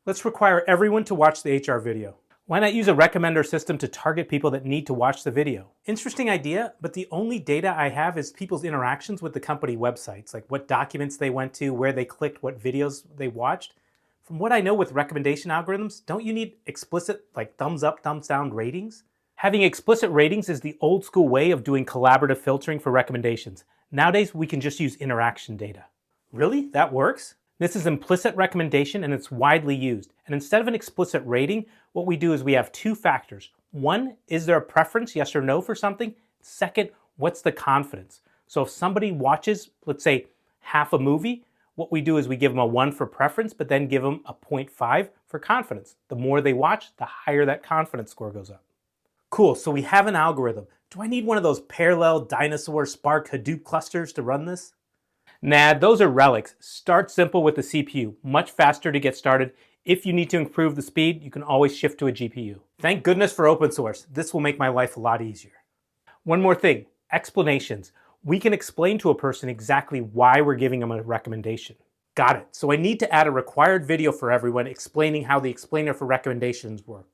Let's require everyone to watch the HR video. Why not use a recommender system to target people that need to watch the video? Interesting idea, but the only data I have is people's interactions with the company websites, like what documents they went to, where they clicked, what videos they watched. From what I know with recommendation algorithms, don't you need explicit, like thumbs up, thumbs down ratings? Having explicit ratings is the old school way of doing collaborative filtering for recommendations. Nowadays, we can just use interaction data. Really? That works? This is implicit recommendation and it's widely used. And instead of an explicit rating, what we do is we have two factors. One, is there a preference, yes or no, for something? Second, what's the confidence? So if somebody watches, let's say, half a movie, what we do is we give them a 1 for preference, but then give them a 0.5 for confidence. The more they watch, the higher that confidence score goes up. Cool, so we have an algorithm. Do I need one of those parallel dinosaur Spark Hadoop clusters to run this? Nah, those are relics. Start simple with the CPU. Much faster to get started. If you need to improve the speed, you can always shift to a GPU. Thank goodness for open source. This will make my life a lot easier. One more thing, explanations. We can explain to a person exactly why we're giving them a recommendation. Got it. So I need to add a required video for everyone explaining how the explainer for recommendations works.